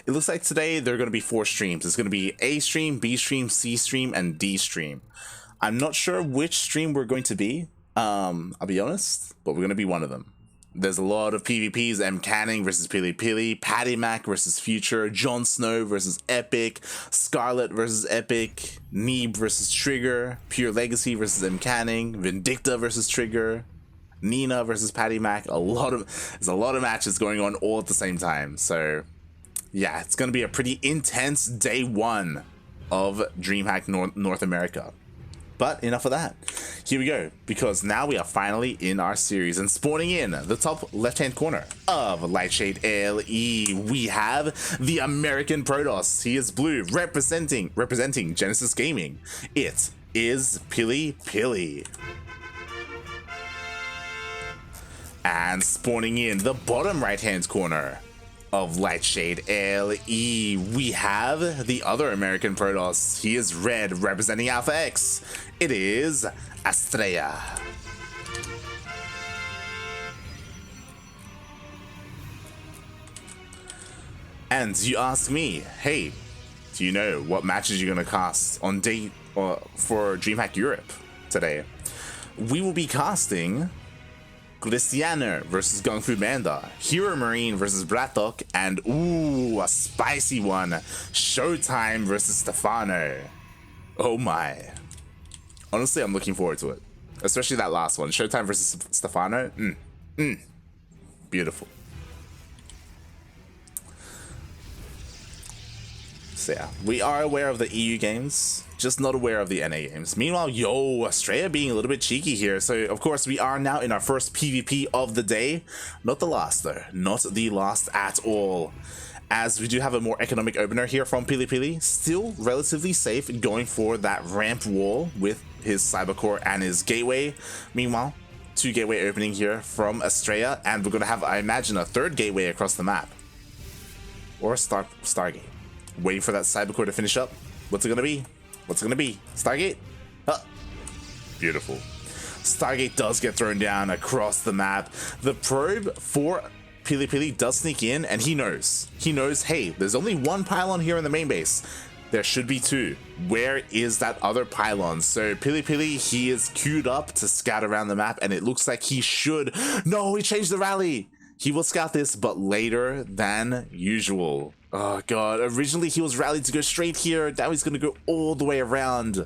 It looks like today there are going to be 4 streams. It's going to be A stream, B stream, C stream, and D stream. I'm not sure which stream we're going to be, I'll be honest, but we're going to be one of them. There's a lot of PvPs, M Canning versus PiLiPiLi, PattyMac versus Future, Jon Snow versus Epic, Scarlet versus Epic, Neeb versus Trigger, Pure Legacy versus M Canning, Vindicta versus Trigger, Nina versus PattyMac. There's a lot of matches going on all at the same time. So yeah, it's going to be a pretty intense day 1 of DreamHack North America. But enough of that. Here we go, because now we are finally in our series, and spawning in the top left-hand corner of Lightshade LE, we have the American Protoss. He is blue, representing Genesis Gaming. It is PiLiPiLi. And spawning in the bottom right-hand corner of Lightshade LE, we have the other American Protoss. He is red, representing Alpha X. It is Astrea. And you ask me, hey, do you know what matches you're going to cast on day for DreamHack Europe today? We will be casting Cristiano versus Gung Fu Manda, Hero Marine versus Bratok, and ooh, a spicy one, Showtime versus Stefano. Oh my. Honestly, I'm looking forward to it. Especially that last one, Showtime versus Stefano. Beautiful. So yeah, we are aware of the EU games, just not aware of the NA games. Meanwhile, Astrea being a little bit cheeky here. So of course we are now in our first PvP of the day. Not the last though, not the last at all. As we do have a more economic opener here from PiLiPiLi, still relatively safe, going for that ramp wall with his Cybercore and his gateway. Meanwhile, 2 gateway opening here from Astrea, and we're gonna have, I imagine, a 3rd gateway across the map. Or Stargate. Waiting for that Cybercore to finish up. What's it gonna be? What's it gonna be? Stargate? Beautiful. Stargate does get thrown down across the map. The probe for PiLiPiLi does sneak in, and he knows. He knows, hey, there's only 1 pylon here in the main base. There should be 2. Where is that other pylon? So PiLiPiLi, he is queued up to scout around the map, and it looks like he should. No, he changed the rally. He will scout this, but later than usual. Oh god, originally he was rallied to go straight here. Now he's gonna go all the way around.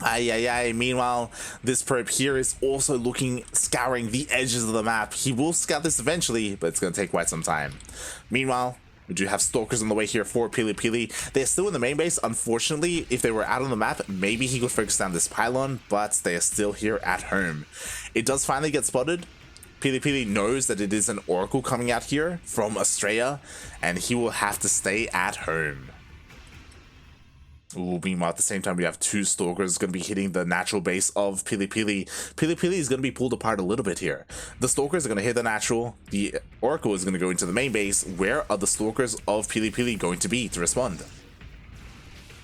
Meanwhile, this probe here is also scouring the edges of the map. He will scout this eventually, but it's gonna take quite some time. Meanwhile, we do have stalkers on the way here for PiLiPiLi. They're still in the main base. Unfortunately, if they were out on the map, maybe he could focus down this pylon, but they are still here at home. It does finally get spotted. PiLiPiLi knows that it is an Oracle coming out here from Astrea, and he will have to stay at home. Ooh, meanwhile, at the same time, we have 2 stalkers going to be hitting the natural base of PiLiPiLi. PiLiPiLi is going to be pulled apart a little bit here. The stalkers are going to hit the natural. The Oracle is going to go into the main base. Where are the stalkers of PiLiPiLi going to be to respond?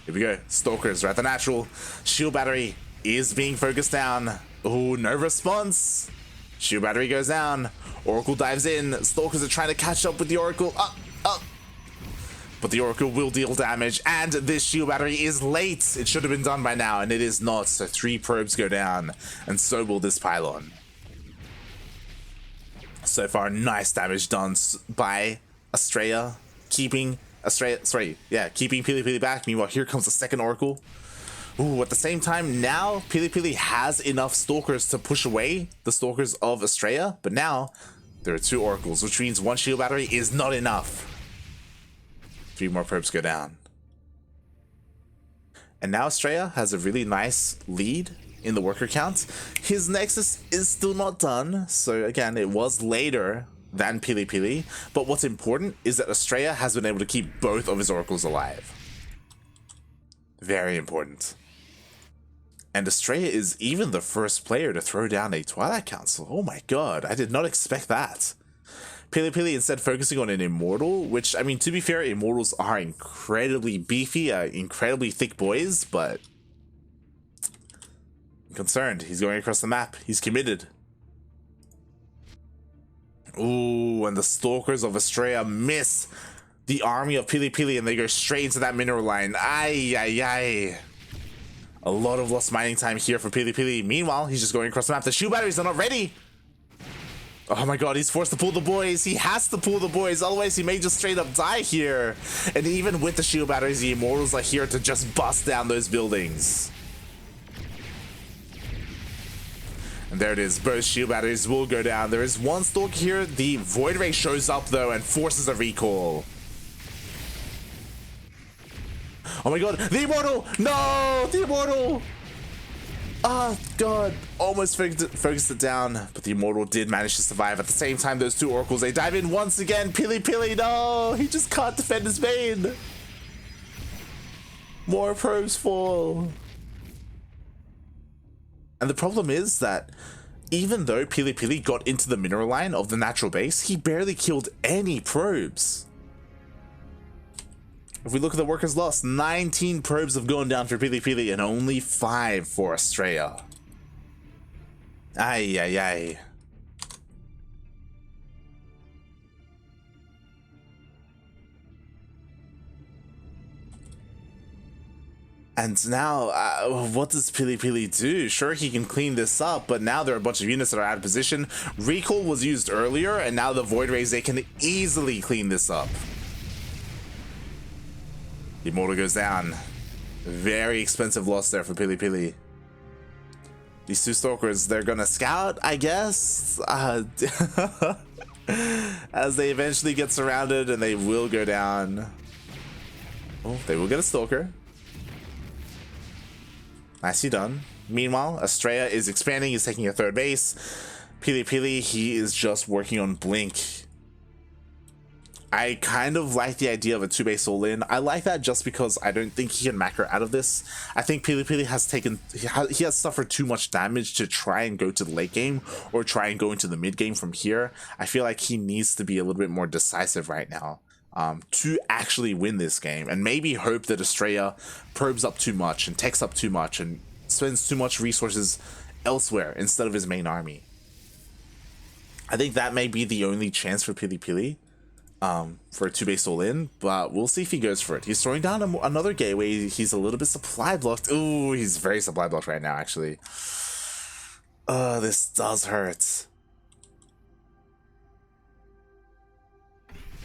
Here we go. Stalkers are at the natural. Shield battery is being focused down. Oh, no response. Shield battery goes down. Oracle dives in. Stalkers are trying to catch up with the Oracle. But the Oracle will deal damage, and this shield battery is late. It should have been done by now, and it is not. So 3 probes go down, and so will this pylon. So far, nice damage done by Astrea, keeping PiLiPiLi back. Meanwhile, here comes the 2nd Oracle. Ooh, at the same time, now PiLiPiLi has enough stalkers to push away the stalkers of Astrea, but now there are 2 Oracles, which means 1 shield battery is not enough. 3 more probes go down. And now Astrea has a really nice lead in the worker count. His Nexus is still not done, so again, it was later than PiLiPiLi, but what's important is that Astrea has been able to keep both of his Oracles alive. Very important. And Astrea is even the first player to throw down a Twilight Council. Oh my god, I did not expect that. PiLiPiLi instead focusing on an Immortal, which, I mean, to be fair, Immortals are incredibly beefy, incredibly thick boys, but I'm concerned. He's going across the map. He's committed. Ooh, and the Stalkers of Astrea miss the army of PiLiPiLi and they go straight into that mineral line. Ay, ay, ay. A lot of lost mining time here for PiLiPiLi. Meanwhile, he's just going across the map. The shield batteries are not ready. Oh my god, he's forced to pull the boys. He has to pull the boys, otherwise he may just straight up die here. And even with the shield batteries, the Immortals are here to just bust down those buildings. And there it is, both shield batteries will go down. There is one Stalker here. The Void Ray shows up though and forces a recall. Oh my god, the Immortal! No, the Immortal! Oh god, almost focused it down, but the Immortal did manage to survive. At the same time, those two Oracles, they dive in once again. PiLiPiLi, no, he just can't defend his main. More probes fall. And the problem is that even though PiLiPiLi got into the mineral line of the natural base, he barely killed any probes. If we look at the workers lost, 19 probes have gone down for PiLiPiLi and only 5 for Astrea. Ay, ay, ay. And now, what does PiLiPiLi do? Sure, he can clean this up, but now there are a bunch of units that are out of position. Recall was used earlier, and now the Void Rays, they can easily clean this up. The Immortal goes down. Very expensive loss there for PiLiPiLi. These two Stalkers, they're gonna scout, I guess? As they eventually get surrounded and they will go down. Oh, they will get a Stalker. Nicely done. Meanwhile, Astrea is expanding, he's taking a third base. PiLiPiLi, he is just working on Blink. I kind of like the idea of a 2-base all-in. I like that just because I don't think he can macro out of this. I think PiLiPiLi he has suffered too much damage to try and go to the late game or try and go into the mid game from here. I feel like he needs to be a little bit more decisive right now to actually win this game, and maybe hope that Astrea probes up too much and takes up too much and spends too much resources elsewhere instead of his main army. I think that may be the only chance for PiLiPiLi. For a 2-base all-in, but we'll see if he goes for it. He's throwing down another gateway. He's a little bit supply blocked. Ooh, he's very supply blocked right now, actually. This does hurt.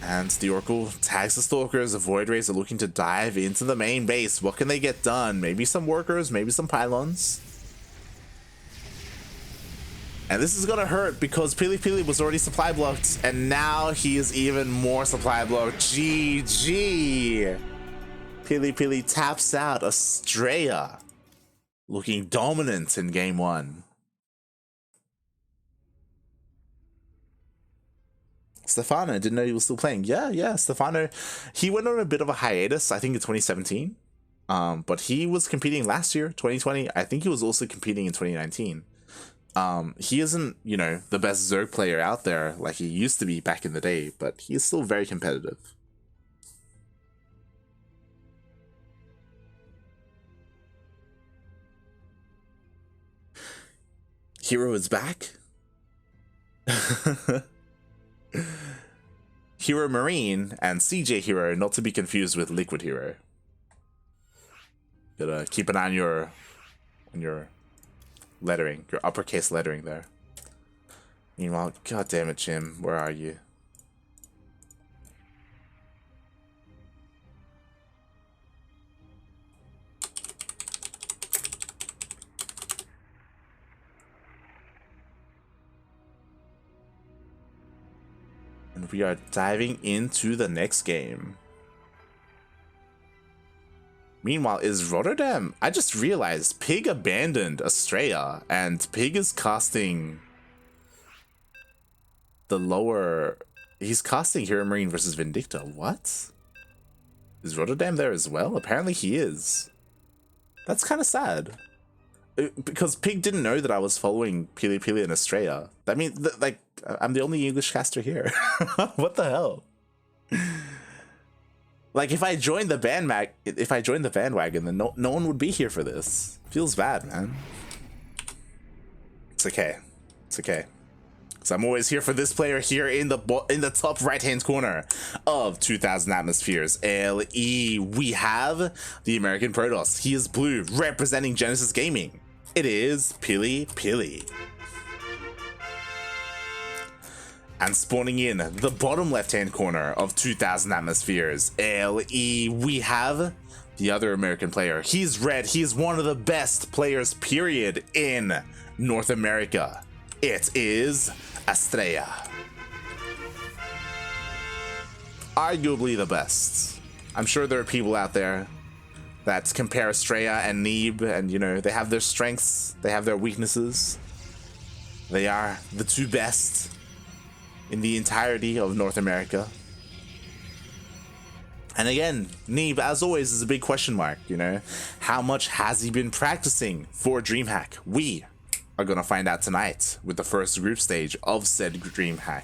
And the Oracle tags the Stalkers. The Void Rays are looking to dive into the main base. What can they get done? Maybe some workers, maybe some pylons. And this is gonna hurt because PiLiPiLi was already supply blocked, and now he is even more supply blocked. GG! PiLiPiLi taps out Astrea, looking dominant in game 1. Stefano, didn't know he was still playing. Yeah, Stefano. He went on a bit of a hiatus, I think in 2017. But he was competing last year, 2020. I think he was also competing in 2019. He isn't, you know, the best Zerg player out there like he used to be back in the day, but he is still very competitive. Hero is back. Hero Marine and CJ Hero, not to be confused with Liquid Hero. Gotta keep an eye on your lettering, your uppercase lettering there. Meanwhile, god damn it, Jim, where are you? And we are diving into the next game. Meanwhile, is Rotterdam... I just realized Pig abandoned Astrea, and Pig is casting the lower... He's casting Hero Marine versus Vindicta. What? Is Rotterdam there as well? Apparently he is. That's kind of sad. Because Pig didn't know that I was following PiLiPiLi and Astrea. I mean, like, I'm the only English caster here. What the hell? Like, if I joined the bandwagon, then no one would be here for this. Feels bad, man. It's okay. It's okay. So I'm always here for this player here in the top right hand corner of 2000 Atmospheres LE. We have the American Protoss. He is blue, representing Genesis Gaming. It is PiLiPiLi. And spawning in the bottom left hand corner of 2000 Atmospheres LE, we have the other American player. He's red. He is one of the best players, period, in North America. It is Astrea. Arguably the best. I'm sure there are people out there that compare Astrea and Neeb, and you know, they have their strengths, they have their weaknesses. They are the two best in the entirety of North America. And again, Neeb, as always, is a big question mark, you know? How much has he been practicing for DreamHack? We are gonna find out tonight with the first group stage of said DreamHack.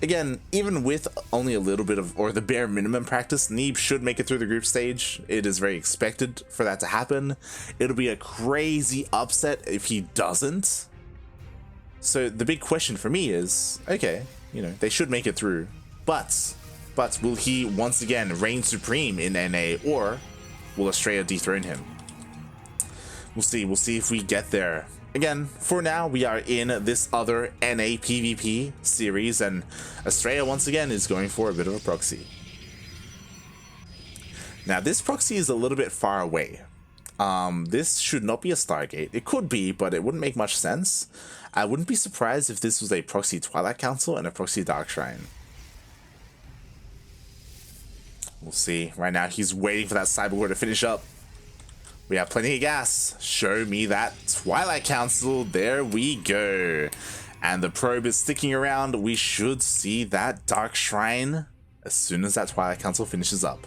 Again, even with only a little bit of, or the bare minimum practice, Neeb should make it through the group stage. It is very expected for that to happen. It'll be a crazy upset if he doesn't. So the big question for me is, okay, you know, they should make it through, but will he once again reign supreme in NA, or will Astrea dethrone him? We'll see if we get there. Again, for now, we are in this other NA PvP series, and Astrea once again is going for a bit of a proxy. Now, this proxy is a little bit far away. This should not be a Stargate. It could be, but it wouldn't make much sense. I wouldn't be surprised if this was a proxy Twilight Council and a proxy Dark Shrine. We'll see. Right now, he's waiting for that Cyber War to finish up. We have plenty of gas. Show me that Twilight Council. There we go. And the probe is sticking around. We should see that Dark Shrine as soon as that Twilight Council finishes up.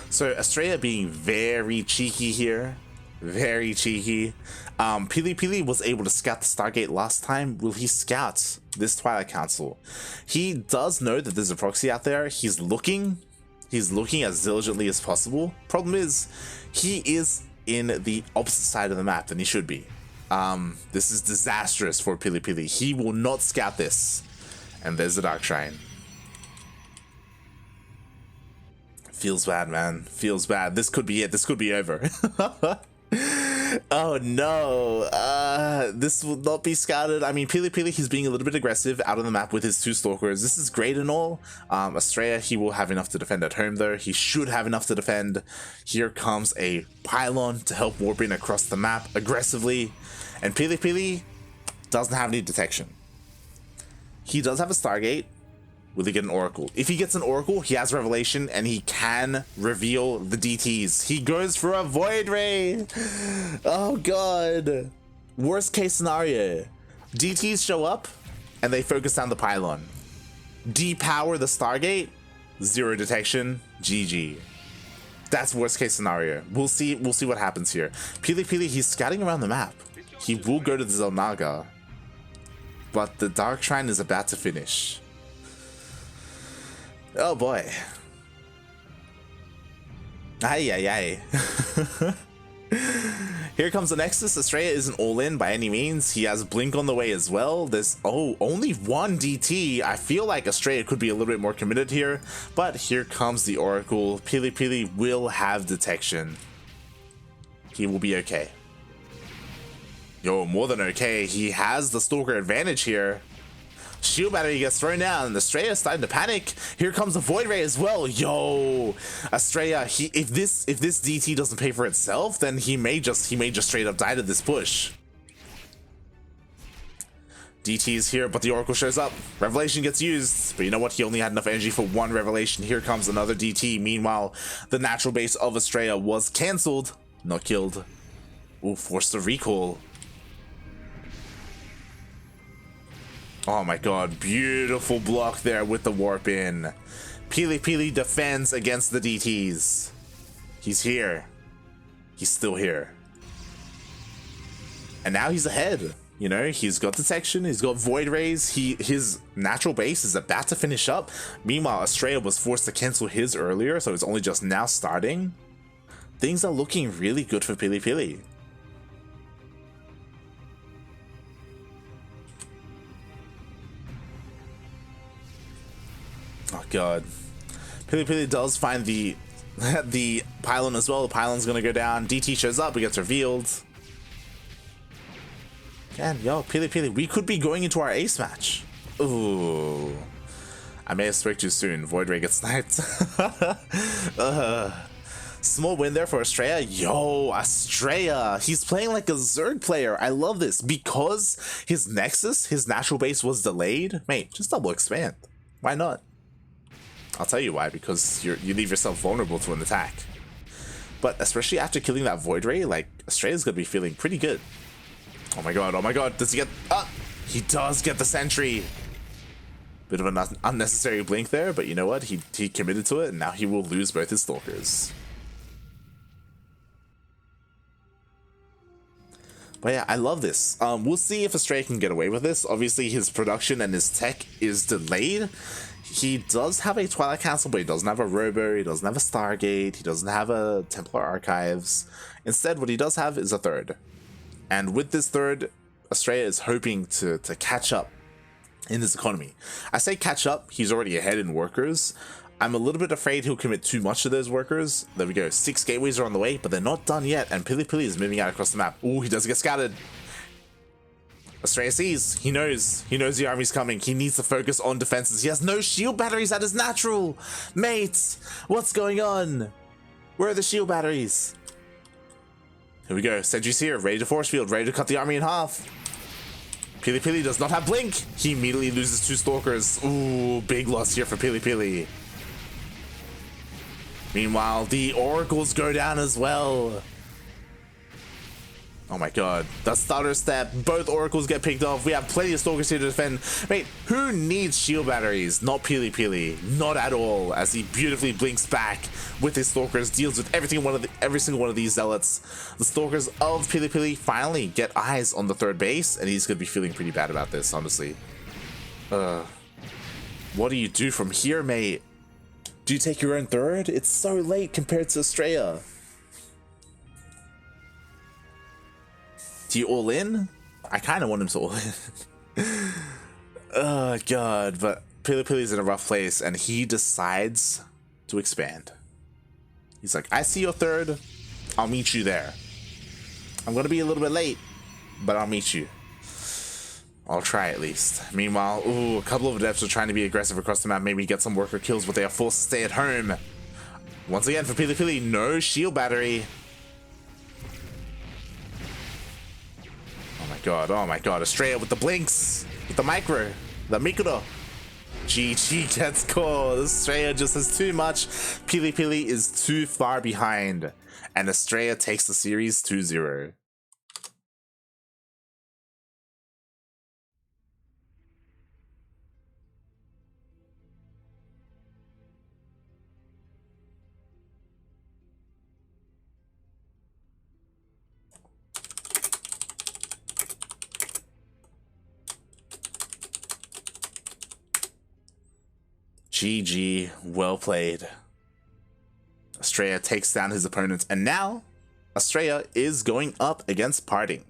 So Astrea being very cheeky here. Very cheeky. PiLiPiLi was able to scout the Stargate last time. Will he scout this Twilight Council? He does know that there's a proxy out there. He's looking as diligently as possible. Problem is, he is in the opposite side of the map than he should be. This is disastrous for PiLiPiLi. He will not scout this. And there's the Dark Shrine. Feels bad, man. Feels bad. This could be it. This could be over. Oh no, this will not be scouted. I mean, PiLiPiLi, he's being a little bit aggressive out on the map with his two stalkers. This is great and all. Astrea, he will have enough to defend at home though. He should have enough to defend. Here comes a pylon to help warp in across the map aggressively. And PiLiPiLi doesn't have any detection. He does have a Stargate. Will he get an Oracle? If he gets an Oracle, he has Revelation and he can reveal the DTs. He goes for a Void Ray. Oh god. Worst case scenario. DTs show up and they focus down the pylon. Depower the Stargate. Zero detection. GG. That's worst case scenario. We'll see what happens here. PiLiPiLi, he's scouting around the map. He will go to the Zelnaga. But the Dark Shrine is about to finish. Oh boy. Ay, ay, ay. Here comes the Nexus. Astrea isn't all in by any means. He has Blink on the way as well. There's, only one DT. I feel like Astrea could be a little bit more committed here. But here comes the Oracle. PiLiPiLi will have detection. He will be okay. Yo, more than okay. He has the Stalker advantage here. Shield battery gets thrown down, and Astrea is starting to panic. Here comes the Void Ray as well. Yo, Astrea, if this DT doesn't pay for itself, then he may just straight up die to this push. DT is here, but the Oracle shows up. Revelation gets used, but you know what? He only had enough energy for one Revelation. Here comes another DT. Meanwhile, the natural base of Astrea was cancelled, not killed. Ooh, forced to recall. Oh my god, beautiful block there with the warp in. PiLiPiLi defends against the DTs. He's here. He's still here. And now he's ahead. You know, he's got detection, he's got Void Rays, his natural base is about to finish up. Meanwhile, Astrea was forced to cancel his earlier, so it's only just now starting. Things are looking really good for PiLiPiLi. god. PiLiPiLi does find the the pylon as well. The pylon's gonna go down. DT shows up, it gets revealed. And yo, PiLiPiLi, we could be going into our ace match. Ooh. I may have spoke too soon. Void Ray gets sniped. Small win there for Astrea. Yo, Astrea. He's playing like a Zerg player. I love this. Because his Nexus, his natural base was delayed. Mate, just double expand. Why not? I'll tell you why. Because you leave yourself vulnerable to an attack. But especially after killing that Void Ray, like, Astrea's going to be feeling pretty good. Oh my god, oh my god. Does he get... he does get the sentry. Bit of an unnecessary blink there, but you know what? He committed to it, and now he will lose both his Stalkers. But yeah, I love this. We'll see if Astrea can get away with this. Obviously, his production and his tech is delayed. He does have a Twilight Castle, but he doesn't have a Robo, he doesn't have a Stargate, he doesn't have a Templar Archives. Instead, what he does have is a third. And with this third, Astrea is hoping to catch up in this economy. I say catch up, he's already ahead in workers. I'm a little bit afraid he'll commit too much to those workers. There we go, 6 gateways are on the way, but they're not done yet, and PiLiPiLi is moving out across the map. Ooh, he does get scattered. Astrea sees, he knows the army's coming. He needs to focus on defenses. He has no shield batteries at his natural. Mate, what's going on? Where are the shield batteries? Here we go, sentry's here, ready to force field, ready to cut the army in half. PiLiPiLi does not have blink. He immediately loses 2 Stalkers. Ooh, big loss here for PiLiPiLi. Meanwhile, the Oracles go down as well. Oh my god. The starter step. Both Oracles get picked off. We have plenty of Stalkers here to defend. Mate, who needs shield batteries? Not PiLiPiLi. Not at all. As he beautifully blinks back with his Stalkers. Deals with every single one of these Zealots. The Stalkers of PiLiPiLi finally get eyes on the third base. And he's going to be feeling pretty bad about this, honestly. What do you do from here, mate? Do you take your own third? It's so late compared to Astrea. Do you all in? I kind of want him to all in. Oh god, but PiLiPiLi's in a rough place and he decides to expand. He's like, I see your third, I'll meet you there. I'm gonna be a little bit late, but I'll meet you. I'll try at least. Meanwhile, ooh, a couple of adepts are trying to be aggressive across the map, maybe get some worker kills, but they are forced to stay at home. Once again, for PiLiPiLi, no shield battery. Oh my god, Astrea with the blinks, with the micro, the Mikuro. GG gets called. Astrea just has too much. PiLiPiLi is too far behind, and Astrea takes the series 2-0. GG, well played. Astrea takes down his opponent, and now Astrea is going up against Parting.